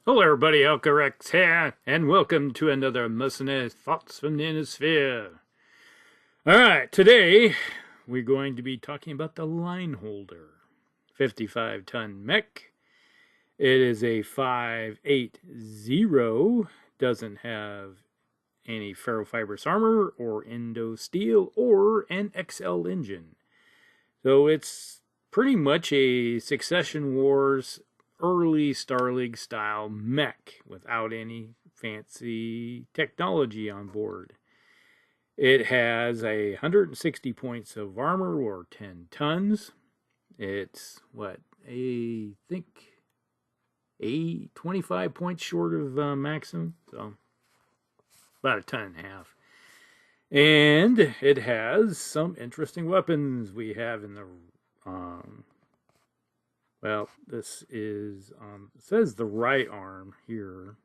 Hello everybody, Alcarex here, and welcome to another Mercenary Thoughts from the Inner. Alright, today we're going to be talking about the Lineholder 55-ton mech. It is a 580, doesn't have any ferrofibrous armor or endo steel or an XL engine. So it's pretty much a Succession Wars early Star League style mech without any fancy technology on board. It has 160 points of armor or 10 tons. It's I think 25 points short of maximum, so about a ton and a half. And it has some interesting weapons. We have in the this is, it says the right arm here,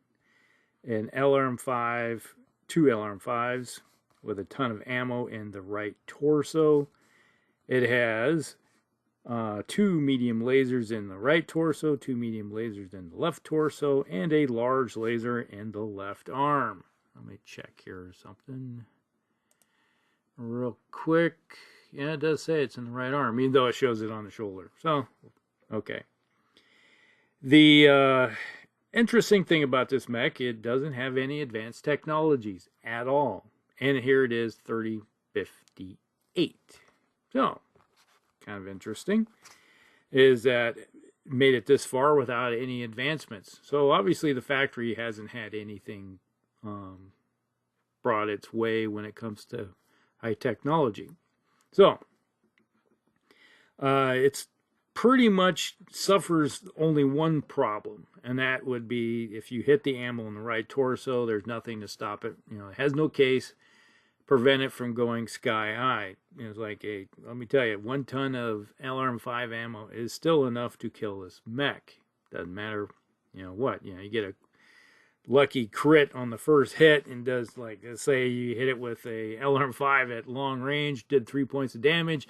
an LRM5, two LRM5s with a ton of ammo in the right torso. It has two medium lasers in the right torso, two medium lasers in the left torso, and a large laser in the left arm. Let me check here something real quick. Yeah, it does say it's in the right arm, even though it shows it on the shoulder. So, okay. The interesting thing about this mech, it doesn't have any advanced technologies at all. And here it is, 3058. So, kind of interesting, is that it made it this far without any advancements. So obviously the factory hasn't had anything brought its way when it comes to high technology. So, it's pretty much suffers only one problem, and that would be if you hit the ammo in the right torso, there's nothing to stop it. You know, it has no case, prevent it from going sky high. It's like let me tell you, 1 ton of LRM5 ammo is still enough to kill this mech. Doesn't matter, what. You get a lucky crit on the first hit and does, like, let's say you hit it with a LRM5 at long range, did 3 points of damage.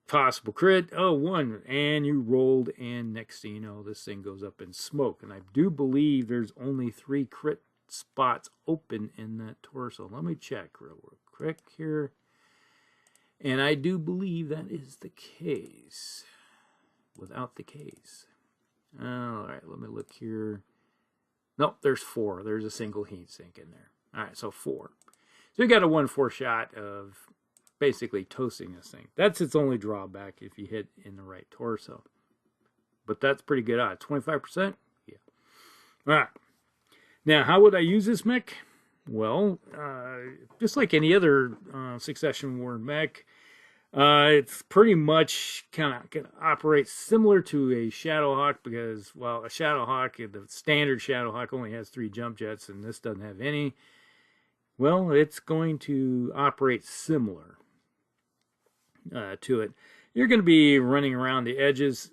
Possible crit, 1, and you rolled, and next thing you know, this thing goes up in smoke. And I do believe there's only 3 crit spots open in that torso. Let me check real quick here. And I do believe that is the case. Without the case. Alright, let me look here. Nope, there's 4. There's a single heat sink in there. Alright, so 4. So you got a 1-4 shot of basically toasting this thing. That's its only drawback if you hit in the right torso. But that's pretty good odds. 25%? Yeah. Alright. Now, how would I use this mech? Well, just like any other Succession War mech, it's pretty much kind of operates similar to a Shadowhawk because, well, a Shadowhawk, the standard Shadowhawk only has 3 jump jets, and this doesn't have any. Well, it's going to operate similar to it. You're going to be running around the edges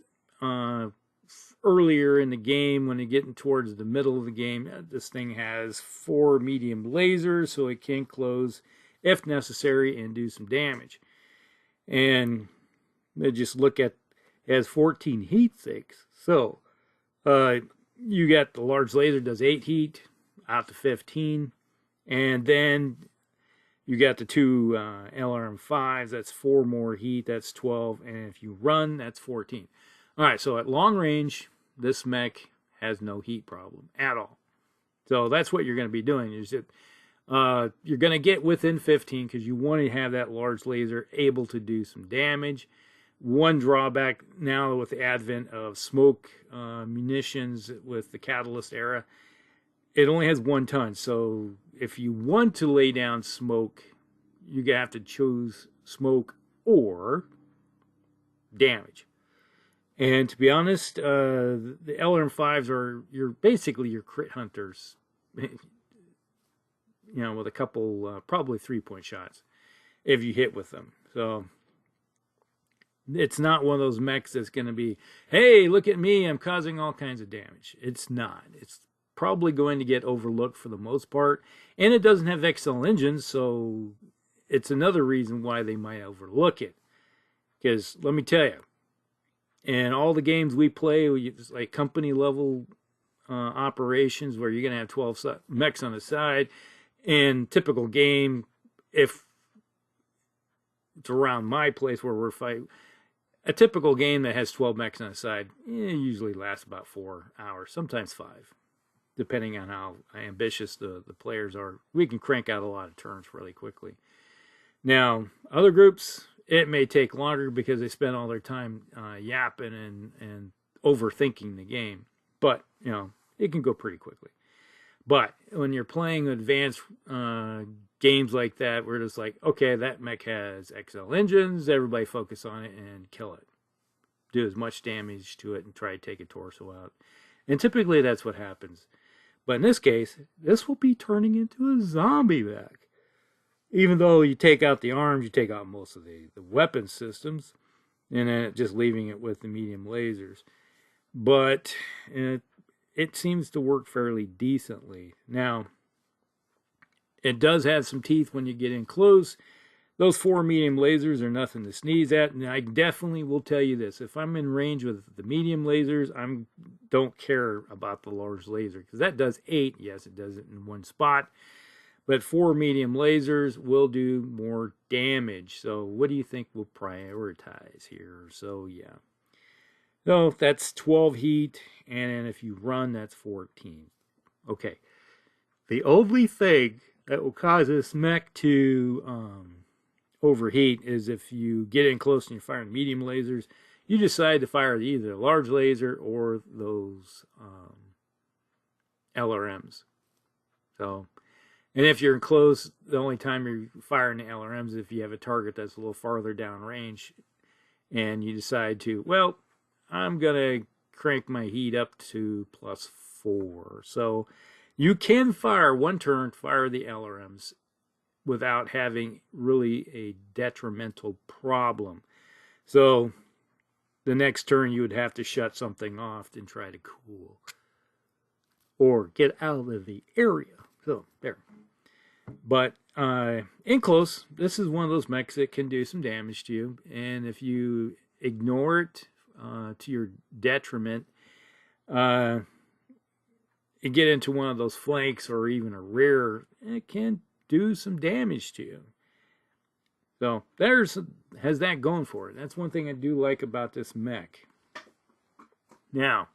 earlier in the game. When you're getting towards the middle of the game, this thing has 4 medium lasers, so it can close if necessary and do some damage. And they just look at, it has 14 heat sinks. So you got the large laser, does 8 heat out to 15, and then you got the 2 LRM5s, that's 4 more heat, that's 12, and if you run, that's 14. Alright, so at long range, this mech has no heat problem at all. So that's what you're going to be doing. You're going to get within 15 because you want to have that large laser able to do some damage. One drawback now with the advent of smoke munitions with the Catalyst era, it only has 1 ton. So if you want to lay down smoke, you have to choose smoke or damage. And to be honest, the LRM5s are basically your crit hunters, with a couple, probably 3-point shots if you hit with them. So it's not one of those mechs that's going to be, hey, look at me, I'm causing all kinds of damage. It's not. It's probably going to get overlooked for the most part. And it doesn't have XL engines, so it's another reason why they might overlook it. Because let me tell you, in all the games we play, like company level operations where you're going to have 12 mechs on the side. And typical game, if it's around my place where we're fighting, a typical game that has 12 mechs on the side usually lasts about 4 hours, sometimes 5, depending on how ambitious the players are. We can crank out a lot of turns really quickly. Now, other groups, it may take longer because they spend all their time yapping and overthinking the game. But, you know, it can go pretty quickly. But when you're playing advanced games like that, we're just like, okay, that mech has XL engines. Everybody focus on it and kill it. Do as much damage to it and try to take a torso out. And typically that's what happens. But in this case, this will be turning into a zombie mech. Even though you take out the arms, you take out most of the weapon systems, and then just leaving it with the medium lasers. But it seems to work fairly decently. Now, it does have some teeth when you get in close. Those 4 medium lasers are nothing to sneeze at, and I definitely will tell you this. If I'm in range with the medium lasers, I don't care about the large laser, because that does 8. Yes, it does it in one spot. But 4 medium lasers will do more damage. So what do you think we'll prioritize here? So yeah. So that's 12 heat, and if you run, that's 14. Okay. The only thing that will cause this mech to overheat is if you get in close and you're firing medium lasers, you decide to fire either a large laser or those LRMs. So, and if you're in close, the only time you're firing the LRMs is if you have a target that's a little farther down range, and you decide to, well, I'm going to crank my heat up to +4. So you can fire one turn, fire the LRMs without having really a detrimental problem. So the next turn you would have to shut something off and try to cool or get out of the area. So there. But in close, this is one of those mechs that can do some damage to you. And if you ignore it to your detriment, you get into one of those flanks or even a rear, it can do some damage to you. So has that going for it. That's one thing I do like about this mech. Now,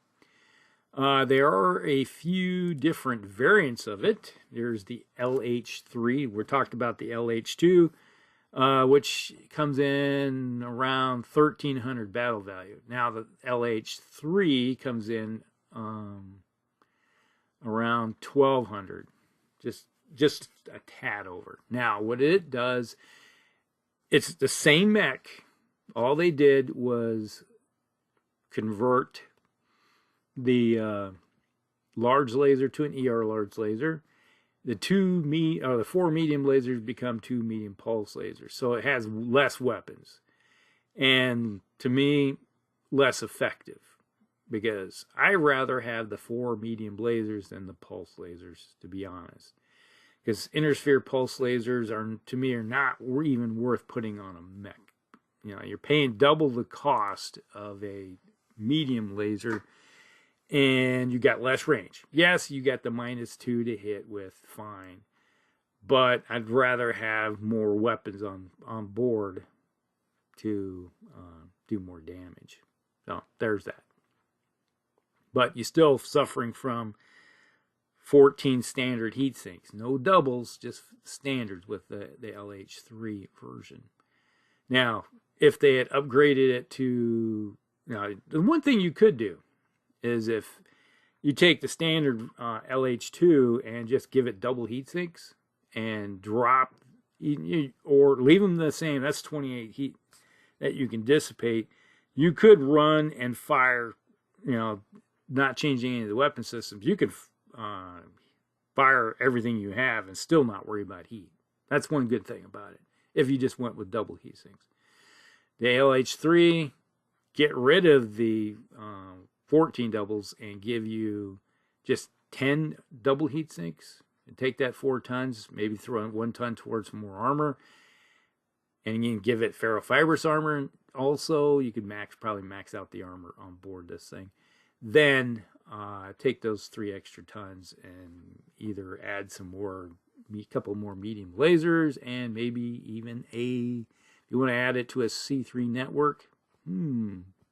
there are a few different variants of it. There's the LH3. We're talking about the LH2, which comes in around 1,300 battle value. Now the LH3 comes in around 1,200, just a tad over. Now what it does, it's the same mech. All they did was convert the large laser to an ER large laser. The 4 medium lasers become 2 medium pulse lasers. So it has less weapons. And to me, less effective. Because I rather have the 4 medium lasers than the pulse lasers, to be honest. Because intersphere pulse lasers to me are not even worth putting on a mech. You know, you're paying double the cost of a medium laser, and you got less range. Yes, you got the -2 to hit with, fine. But I'd rather have more weapons on board to do more damage. So there's that. But you're still suffering from 14 standard heat sinks. No doubles, just standards with the LH3 version. Now, if they had upgraded it to... Now, the one thing you could do is if you take the standard LH2 and just give it double heat sinks and drop, or leave them the same, that's 28 heat that you can dissipate. You could run and fire, not changing any of the weapon systems. You could fire everything you have and still not worry about heat. That's one good thing about it, if you just went with double heat sinks. The LH3, get rid of the 14 doubles and give you just 10 double heat sinks, and take that 4 tons, maybe throw in 1 ton towards more armor, and you can give it ferrofibrous armor. Also, you could probably max out the armor on board this thing. then take those 3 extra tons and either add a couple more medium lasers, and maybe even if you want to add it to a C3 network,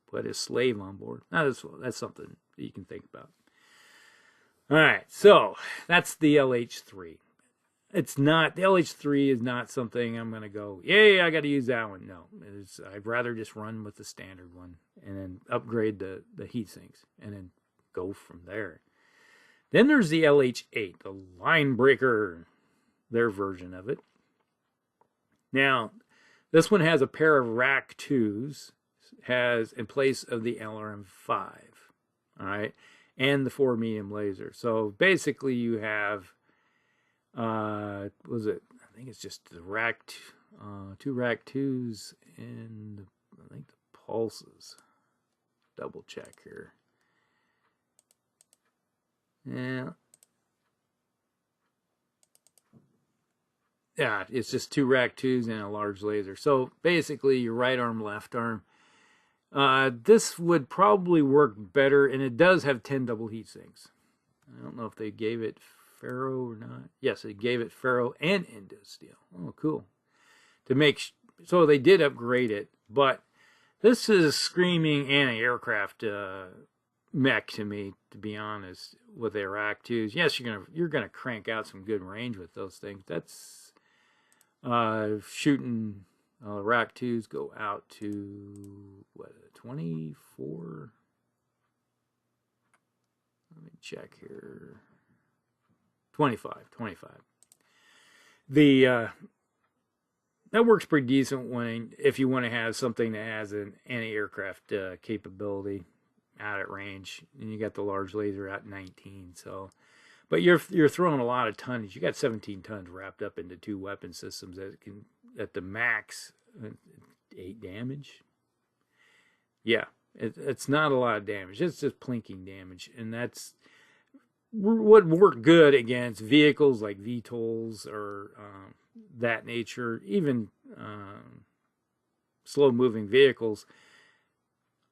put a slave on board. Now that's something that you can think about. All right, so that's the LH3. The LH3 is not something I'm going to go, yay, I got to use that one. No, I'd rather just run with the standard one and then upgrade the heat sinks and then go from there. Then there's the LH8, the line breaker, their version of it. Now, this one has a pair of rack 2s, has in place of the LRM5, all right, and the 4 medium laser. So basically you have, I think it's just the rack, 2 rack 2s and I think the pulses. Double check here. Yeah, it's just 2 rack 2s and a large laser. So basically your right arm, left arm. This would probably work better, and it does have 10 double heat sinks. I don't know if they gave it ferro or not. Yes, they gave it ferro and Indo steel. Oh, cool. So they did upgrade it, but this is screaming anti-aircraft mech to me, to be honest, with their rack 2s. Yes, you're gonna crank out some good range with those things. That's shooting. Rack 2s go out to, what, 24? Let me check here. 25. That works pretty decent if you want to have something that has an anti-aircraft capability out at range, and you got the large laser at 19. So, but you're throwing a lot of tonnage. You got 17 tons wrapped up into 2 weapon systems that can, at the max, 8 damage. Yeah, it's not a lot of damage. It's just plinking damage, and that's what worked good against vehicles like VTOLs or that nature, even slow-moving vehicles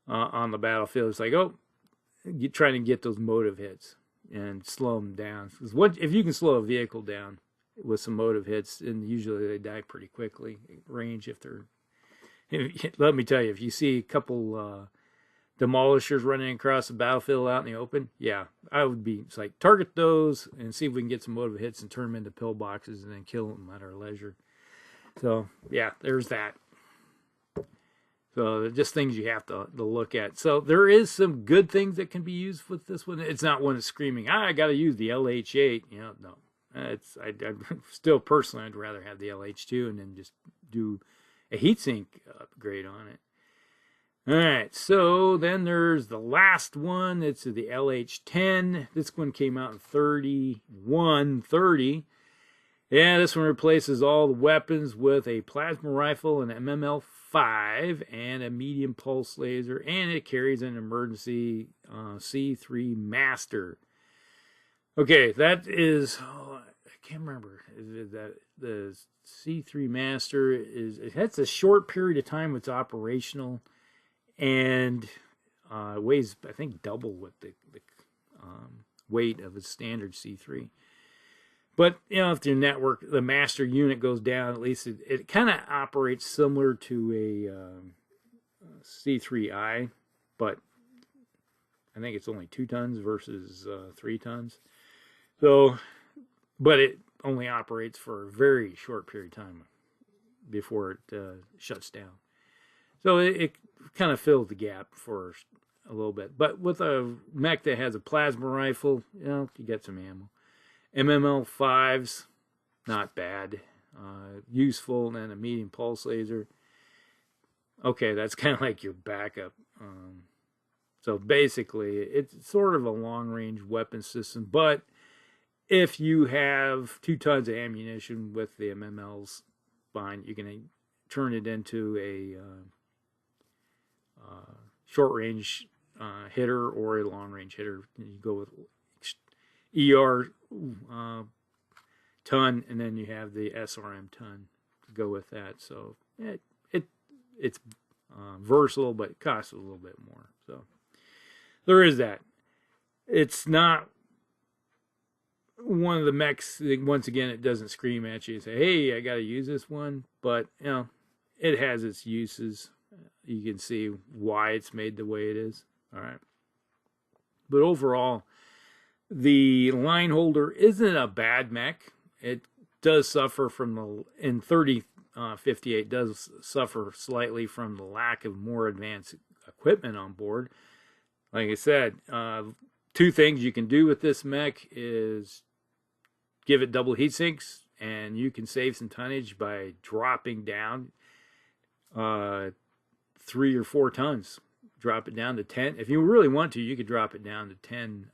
on the battlefield. It's like, you're trying to get those motive hits and slow them down. Because if you can slow a vehicle down with some motive hits, and usually they die pretty quickly. Range, let me tell you, if you see a couple demolishers running across the battlefield out in the open, yeah, it's like, target those and see if we can get some motive hits and turn them into pillboxes and then kill them at our leisure. So yeah, there's that. So just things you have to look at. So there is some good things that can be used with this one. It's not one that's screaming, I got to use the LH8. No. I still personally, I'd rather have the LH2 and then just do a heatsink upgrade on it. All right, so then there's the last one. It's the LH10. This one came out in 3130. Yeah, this one replaces all the weapons with a plasma rifle, an MML5, and a medium pulse laser, and it carries an emergency C3 Master. Okay, that is, I can't remember. That the C3 Master it has a short period of time it's operational, and weighs, I think, double what the weight of a standard C3. But if your network, the master unit goes down, at least it kind of operates similar to a C3I, but I think it's only 2 tons versus 3 tons. So, but it only operates for a very short period of time before it shuts down. So it kind of fills the gap for a little bit. But with a mech that has a plasma rifle, you get some ammo. MML5s, not bad. Useful, and then a medium pulse laser. Okay, that's kind of like your backup. So basically, it's sort of a long-range weapon system, but if you have 2 tons of ammunition with the MMLs, fine, you can turn it into a short-range hitter or a long-range hitter. You go with ER ton, and then you have the SRM ton to go with that. So it's versatile, but it costs a little bit more. So there is that. it's not one of the mechs that, once again, it doesn't scream at you and say, hey, I got to use this one. But, you know, it has its uses. You can see why it's made the way it is. All right. But overall, the Lineholder isn't a bad mech. It does suffer from the, in 3058 does suffer slightly from the lack of more advanced equipment on board. Like I said, two things you can do with this mech is give it double heat sinks, and you can save some tonnage by dropping down 3 or 4 tons. Drop it down to 10. If you really want to, you could drop it down to 10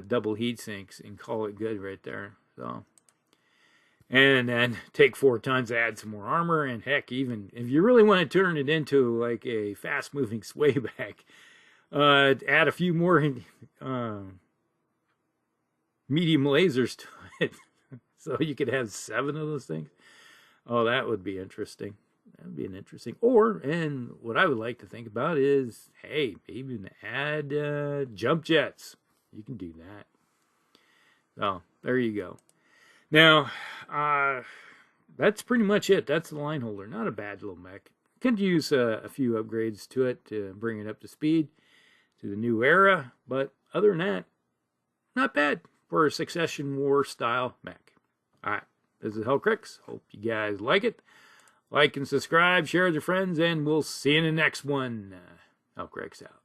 double heat sinks and call it good right there. So, and then take 4 tons, add some more armor, and heck, even if you really want to turn it into like a fast-moving swayback, add a few more medium lasers to it, so you could have 7 of those things. Oh, that would be interesting. That would be an interesting. Or, and what I would like to think about is, hey, maybe even add jump jets. You can do that. So, there you go. Now, that's pretty much it. That's the Lineholder. Not a bad little mech. Could use a few upgrades to it to bring it up to speed to the new era. But other than that, not bad for a Succession War style mech. Alright, this is Hellcrix. Hope you guys like it. Like and subscribe, share with your friends, and we'll see you in the next one. Hellcrix out.